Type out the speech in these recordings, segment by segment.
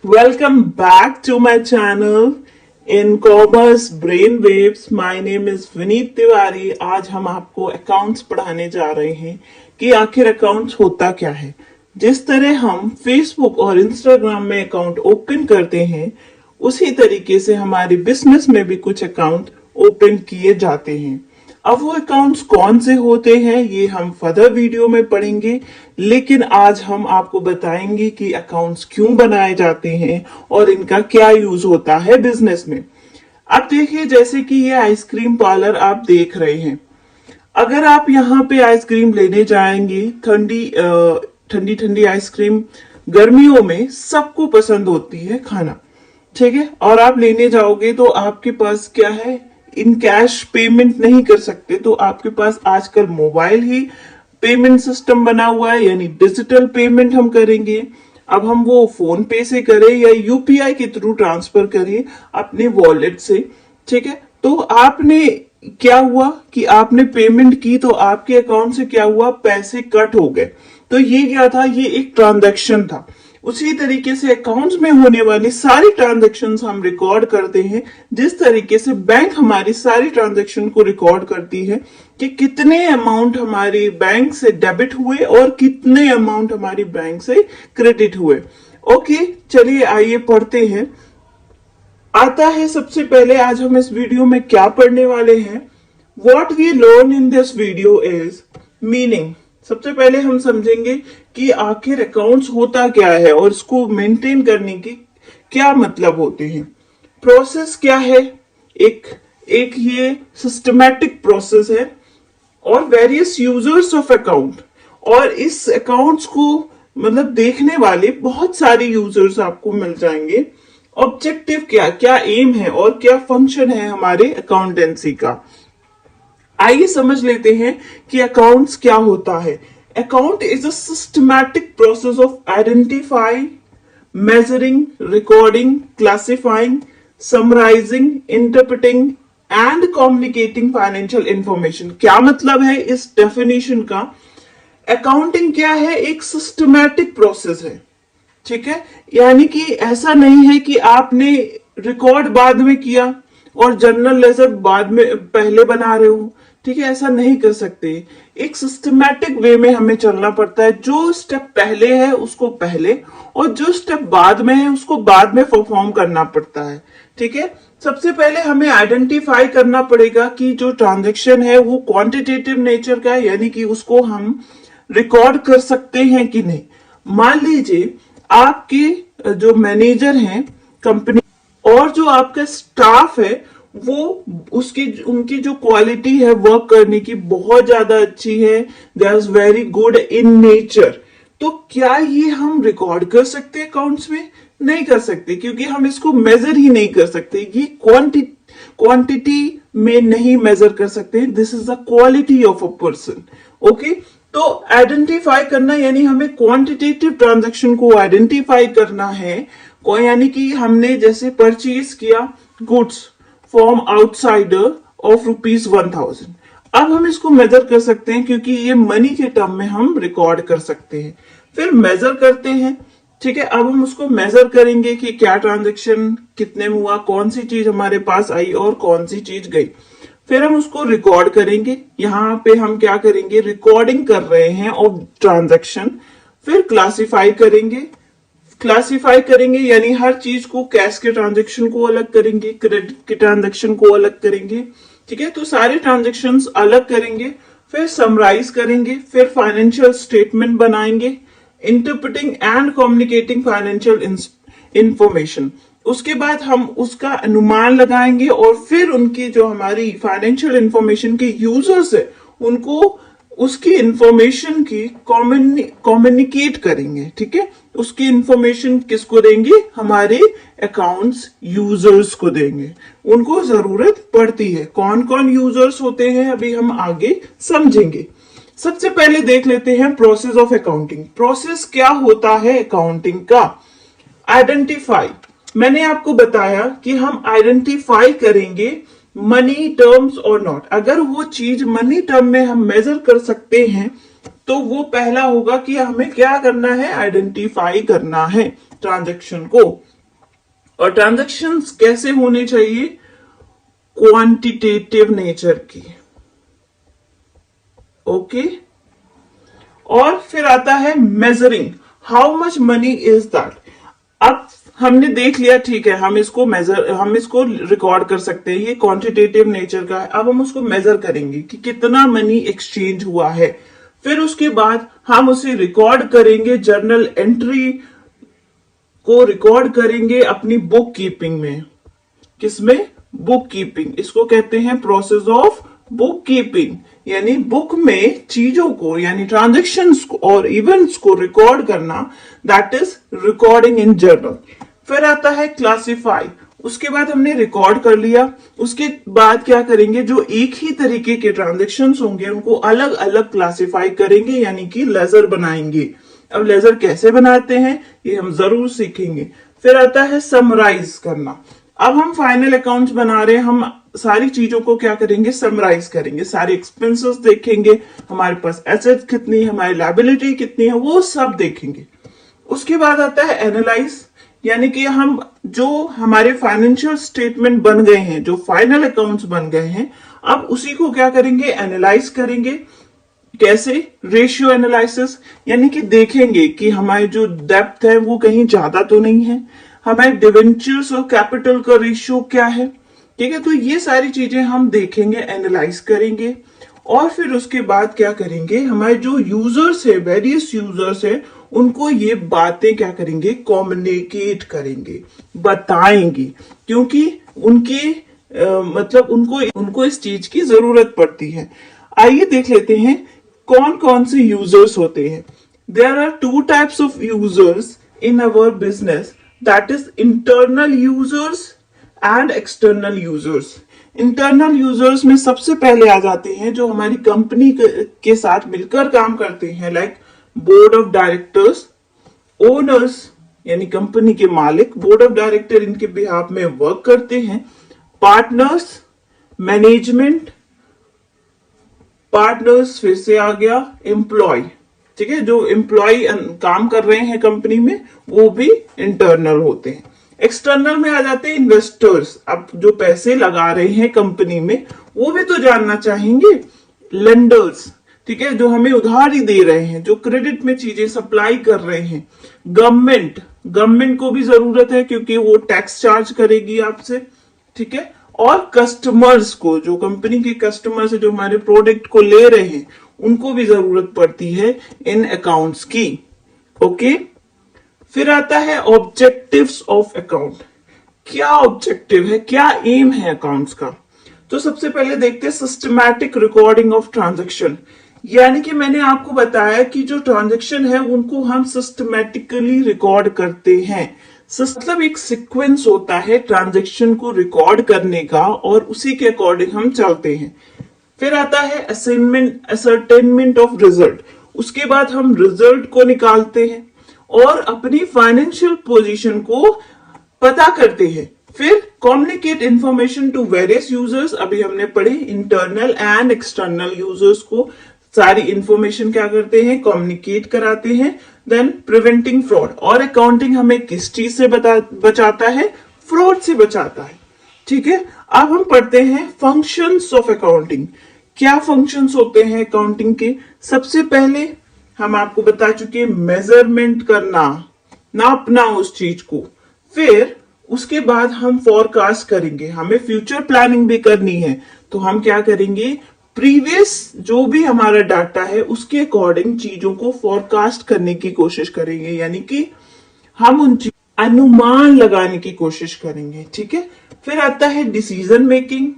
Welcome back to my channel in Commerce Brainwaves. My name is Vineet Tiwari. आज हम आपको accounts पढ़ाने जा रहे हैं कि आखिर अकाउंट्स होता क्या है. जिस तरह हम फेसबुक और इंस्टाग्राम में अकाउंट ओपन करते हैं उसी तरीके से हमारी बिजनेस में भी कुछ अकाउंट ओपन किए जाते हैं. अब वो अकाउंट्स कौन से होते हैं ये हम फर्दर वीडियो में पढ़ेंगे, लेकिन आज हम आपको बताएंगे कि अकाउंट्स क्यों बनाए जाते हैं और इनका क्या यूज होता है बिजनेस में. अब देखिए, जैसे कि ये आइसक्रीम पार्लर आप देख रहे हैं. अगर आप यहाँ पे आइसक्रीम लेने जाएंगे, ठंडी ठंडी आइसक्रीम गर्मियों में सबको पसंद होती है खाना, ठीक है. और आप लेने जाओगे तो आपके पास क्या है, इन कैश पेमेंट नहीं कर सकते, तो आपके पास आजकल मोबाइल ही पेमेंट सिस्टम बना हुआ है, यानी डिजिटल पेमेंट हम करेंगे. अब हम वो फोन पे से करें या यूपीआई के थ्रू ट्रांसफर करें अपने वॉलेट से, ठीक है. तो आपने क्या हुआ कि आपने पेमेंट की तो आपके अकाउंट से क्या हुआ, पैसे कट हो गए. तो ये क्या था, ये एक ट्रांजैक्शन था. उसी तरीके से अकाउंट्स में होने वाली सारी ट्रांजैक्शंस हम रिकॉर्ड करते हैं, जिस तरीके से बैंक हमारी सारी ट्रांजैक्शन को रिकॉर्ड करती है कि कितने अमाउंट हमारी बैंक से डेबिट हुए और कितने अमाउंट हमारी बैंक से क्रेडिट हुए. ओके, चलिए आइए पढ़ते हैं. आता है सबसे पहले आज हम इस वीडियो में क्या पढ़ने वाले हैं. What we learn in this video is meaning. सबसे पहले हम समझेंगे कि आखिर अकाउंट्स होता क्या है और इसको मेंटेन करने की क्या मतलब होते हैं. प्रोसेस क्या है, एक ये सिस्टमैटिक प्रोसेस है और वेरियस यूजर्स ऑफ अकाउंट, और इस अकाउंट्स को मतलब देखने वाले बहुत सारे यूजर्स आपको मिल जाएंगे. ऑब्जेक्टिव क्या एम है और क्या फंक्शन है हमारे अकाउंटेंसी का. आइए समझ लेते हैं कि अकाउंट्स क्या होता है. Account is a systematic process of identifying, measuring, recording, classifying, summarising, interpreting and communicating financial information. क्या मतलब है इस डेफिनेशन का. अकाउंटिंग क्या है, एक सिस्टमैटिक प्रोसेस है, ठीक है. यानी कि ऐसा नहीं है कि आपने रिकॉर्ड बाद में किया और जर्नल लेजर बाद में पहले बना रहे हो, ठीक है. ऐसा नहीं कर सकते. एक सिस्टमैटिक वे में हमें चलना पड़ता है. जो स्टेप पहले है उसको पहले और जो स्टेप बाद में है उसको बाद में परफॉर्म करना पड़ता है, ठीक है. सबसे पहले हमें आइडेंटिफाई करना पड़ेगा कि जो ट्रांजैक्शन है वो क्वांटिटेटिव नेचर का है, यानी कि उसको हम रिकॉर्ड कर सकते हैं कि नहीं. मान लीजिए आपके जो मैनेजर हैं कंपनी और जो आपका स्टाफ है वो उनकी जो क्वालिटी है वर्क करने की बहुत ज्यादा अच्छी है, they is very good in nature, तो क्या ये हम रिकॉर्ड कर सकते हैं अकाउंट्स में? नहीं कर सकते, क्योंकि हम इसको मेजर ही नहीं कर सकते. ये क्वांटिटी में नहीं मेजर कर सकते. This is the quality of a person. Okay, तो आइडेंटिफाई करना यानी हमें क्वांटिटेटिव ट्रांजैक्शन को आइडेंटिफाई करना है. यानी कि हमने जैसे परचेज किया गुड्स फ्रॉम आउटसाइडर ऑफ ₹1000. अब हम इसको मेजर कर सकते हैं क्योंकि ये मनी के टर्म में हम रिकॉर्ड कर सकते हैं. फिर मेजर करते हैं, ठीक है. अब हम उसको मेजर करेंगे कि क्या ट्रांजैक्शन कितने में हुआ, कौन सी चीज हमारे पास आई और कौन सी चीज गई. फिर हम उसको रिकॉर्ड करेंगे. यहाँ पे हम क्या करेंगे, रिकॉर्डिंग कर रहे हैं ऑफ ट्रांजैक्शन. फिर क्लासिफाई करेंगे यानी हर चीज को, कैश के ट्रांजैक्शन को अलग करेंगे, क्रेडिट के ट्रांजैक्शन को अलग करेंगे, ठीक है. तो सारे ट्रांजैक्शंस अलग करेंगे. फिर समराइज करेंगे, फिर फाइनेंशियल स्टेटमेंट बनाएंगे, interpreting and communicating financial information. उसके बाद हम उसका अनुमान लगाएंगे और फिर उनकी जो हमारी फाइनेंशियल इंफॉर्मेशन के यूजर्स है उनको उसकी इंफॉर्मेशन की कम्युनिकेट करेंगे, ठीक है. उसकी इंफॉर्मेशन किसको देंगे, हमारे अकाउंट्स यूजर्स को देंगे. उनको जरूरत पड़ती है. कौन कौन यूजर्स होते हैं अभी हम आगे समझेंगे. सबसे पहले देख लेते हैं प्रोसेस ऑफ अकाउंटिंग. प्रोसेस क्या होता है अकाउंटिंग का. आइडेंटिफाई, मैंने आपको बताया कि हम आइडेंटिफाई करेंगे मनी टर्म्स और नॉट. अगर वो चीज मनी टर्म में हम मेजर कर सकते हैं तो वो पहला होगा कि हमें क्या करना है, आइडेंटिफाई करना है ट्रांजैक्शन को. और ट्रांजैक्शंस कैसे होने चाहिए, क्वांटिटेटिव नेचर की। ओके, और फिर आता है measuring, how much money is that. अब हमने देख लिया, ठीक है, हम इसको रिकॉर्ड कर सकते हैं, ये क्वांटिटेटिव नेचर का है। अब हम उसको मेजर करेंगे कि कितना मनी एक्सचेंज हुआ है। फिर उसके बाद हम उसे रिकॉर्ड करेंगे, जर्नल एंट्री को रिकॉर्ड करेंगे अपनी बुक कीपिंग में। किसमें? Book keeping. इसको कहते हैं प्रोसेस ऑफ बुक कीपिंग, यानी बुक में चीजों को, यानी ट्रांजेक्शन्स को और इवेंट्स को रिकॉर्ड करना, that is recording in journal. फिर आता है क्लासिफाई। उसके बाद हमने रिकॉर्ड कर लिया, उसके बाद क्या करेंगे, जो एक ही तरीके के ट्रांजेक्शन्स होंगे उनको अलग अलग क्लासिफाई करेंगे, यानी कि लेजर बनाएंगे। अब लेजर कैसे बनाते हैं ये हम जरूर सीखेंगे। फिर आता है समराइज करना। अब हम फाइनल अकाउंट्स बना रहे हैं, हम सारी चीजों को क्या करेंगे, समराइज करेंगे, सारे एक्सपेंसेस देखेंगे, हमारे पास एसेट्स कितनी है, हमारी लायबिलिटी कितनी है, वो सब देखेंगे। उसके बाद आता है एनालाइज, यानी कि हम जो हमारे फाइनेंशियल स्टेटमेंट बन गए हैं, जो फाइनल अकाउंट्स बन गए हैं, अब उसी को क्या करेंगे, एनालाइज करेंगे। कैसे? रेशियो एनालिसिस, यानी कि देखेंगे कि हमारे जो डेप्थ है वो कहीं ज्यादा तो नहीं है, हमारे डिवेंचर्स और कैपिटल का रेशियो क्या है, ठीक है। तो ये सारी चीजें हम देखेंगे, एनालाइज करेंगे। और फिर उसके बाद क्या करेंगे, हमारे जो यूजर्स है, वेरियस यूजर्स है, उनको ये बातें क्या करेंगे, कम्युनिकेट करेंगे, बताएंगे, क्योंकि उनके मतलब उनको इस चीज की जरूरत पड़ती है। आइए देख लेते हैं कौन कौन से यूजर्स होते हैं। There are two types of users in our business, that is internal users and external users. Internal users में सबसे पहले आ जाते हैं जो हमारी कंपनी के साथ मिलकर काम करते हैं, like board of directors, owners यानी कंपनी के मालिक, बोर्ड ऑफ डायरेक्टर इनके बिहाफ में वर्क करते हैं, पार्टनर्स, मैनेजमेंट, पार्टनर्स फिर से आ गया, एम्प्लॉय, ठीक है, जो एम्प्लॉय काम कर रहे हैं कंपनी में वो भी इंटरनल होते हैं। एक्सटर्नल में आ जाते हैं इन्वेस्टर्स, अब जो पैसे लगा रहे हैं कंपनी में वो भी तो जानना चाहेंगे। लेंडर्स, ठीक है, जो हमें उधारी दे रहे हैं, जो क्रेडिट में चीजें सप्लाई कर रहे हैं। गवर्नमेंट को भी जरूरत है क्योंकि वो टैक्स चार्ज करेगी आपसे, ठीक है। और कस्टमर्स को, जो कंपनी के कस्टमर्स है, जो हमारे प्रोडक्ट को ले रहे हैं, उनको भी जरूरत पड़ती है इन अकाउंट्स की। ओके, फिर आता है ऑब्जेक्टिव्स ऑफ अकाउंट। क्या ऑब्जेक्टिव है, क्या एम है अकाउंट्स का? तो सबसे पहले देखते हैं सिस्टमैटिक रिकॉर्डिंग ऑफ ट्रांजैक्शन, यानी कि मैंने आपको बताया कि जो ट्रांजैक्शन है उनको हम सिस्टमैटिकली रिकॉर्ड करते हैं। मतलब एक सीक्वेंस होता है ट्रांजैक्शन को रिकॉर्ड करने का और उसी के अकॉर्डिंग हम चलते हैं। फिर आता है असरटेनमेंट ऑफ रिजल्ट, उसके बाद हम रिजल्ट को निकालते हैं और अपनी फाइनेंशियल पोजीशन को पता करते हैं। फिर communicate information to various users, अभी हमने पढ़े इंटरनल एंड एक्सटर्नल यूजर्स को सारी इंफॉर्मेशन क्या करते हैं, कम्युनिकेट कराते हैं। देन प्रिवेंटिंग फ्रॉड, और अकाउंटिंग हमें किस चीज से बचाता है, फ्रॉड से बचाता है, ठीक है। अब हम पढ़ते हैं फंक्शंस ऑफ अकाउंटिंग। क्या फंक्शंस होते हैं अकाउंटिंग के? सबसे पहले हम आपको बता चुके हैं मेजरमेंट करना, नापना उस चीज को। फिर उसके बाद हम फोरकास्ट करेंगे, हमें फ्यूचर प्लानिंग भी करनी है, तो हम क्या करेंगे, प्रीवियस जो भी हमारा डाटा है उसके अकॉर्डिंग चीजों को फोरकास्ट करने की कोशिश करेंगे, यानी कि हम उन अनुमान लगाने की कोशिश करेंगे, ठीक है। फिर आता है डिसीजन मेकिंग,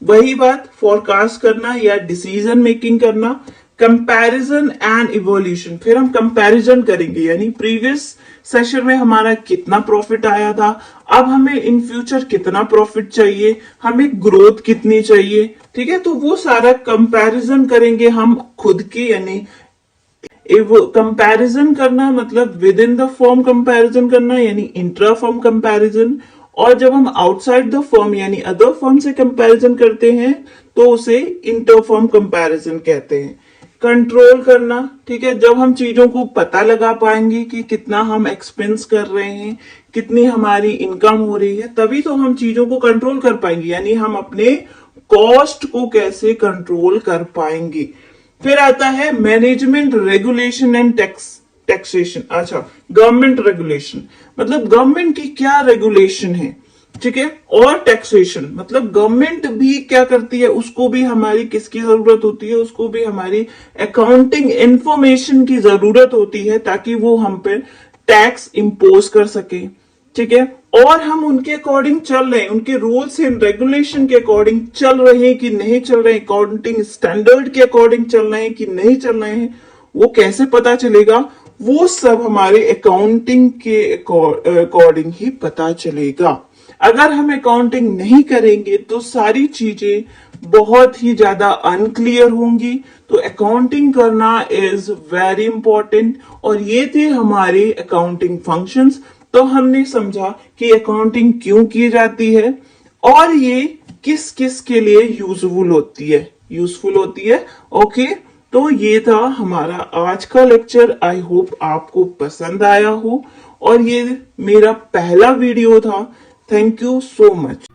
वही बात, फोरकास्ट करना या डिसीजन मेकिंग करना। कंपैरिजन एंड इवोल्यूशन, फिर हम कंपैरिजन करेंगे, यानी प्रीवियस सेशन में हमारा कितना प्रॉफिट आया था, अब हमें इन फ्यूचर कितना प्रॉफिट चाहिए, हमें ग्रोथ कितनी चाहिए, ठीक है। तो वो सारा कंपैरिजन करेंगे हम खुद की, यानी कंपैरिजन करना मतलब with in the firm comparison करना, यानी इंट्रा फर्म कंपैरिजन। और जब हम आउटसाइड द फर्म यानी अदर फर्म से कंपैरिजन करते हैं तो उसे इंटर फर्म कंपैरिजन कहते हैं। कंट्रोल करना, ठीक है। जब हम चीजों को पता लगा पाएंगे कि कितना हम एक्सपेंस कर रहे हैं, कितनी हमारी इनकम हो रही है, तभी तो हम चीजों को कंट्रोल कर पाएंगे, यानी हम अपने कॉस्ट को कैसे कंट्रोल कर पाएंगे। फिर आता है मैनेजमेंट, रेगुलेशन एंड टैक्सेशन। अच्छा, गवर्नमेंट रेगुलेशन मतलब गवर्नमेंट की क्या रेगुलेशन है, ठीक है। और टैक्सेशन मतलब गवर्नमेंट भी क्या करती है, उसको भी हमारी किसकी जरूरत होती है, उसको भी हमारी अकाउंटिंग इंफॉर्मेशन की जरूरत होती है, ताकि वो हम पे टैक्स इंपोज कर सके, ठीक है। और हम उनके अकॉर्डिंग चल रहे हैं, उनके रूल्स एंड रेगुलेशन के अकॉर्डिंग चल रहे हैं कि नहीं चल रहे हैं, अकाउंटिंग स्टैंडर्ड के अकॉर्डिंग चल रहे हैं कि नहीं चल रहे हैं, वो कैसे पता चलेगा। वो सब हमारे अकाउंटिंग के अकॉर्डिंग ही पता चलेगा। अगर हम अकाउंटिंग नहीं करेंगे तो सारी चीजें बहुत ही ज्यादा अनक्लियर होंगी। तो अकाउंटिंग करना इज वेरी इंपॉर्टेंट। और ये थे हमारे अकाउंटिंग फंक्शंस। तो हमने समझा कि अकाउंटिंग क्यों की जाती है और ये किस किस के लिए यूजफुल होती है। ओके, तो ये था हमारा आज का लेक्चर। आई होप आपको पसंद आया हो, और ये मेरा पहला वीडियो था। Thank you so much.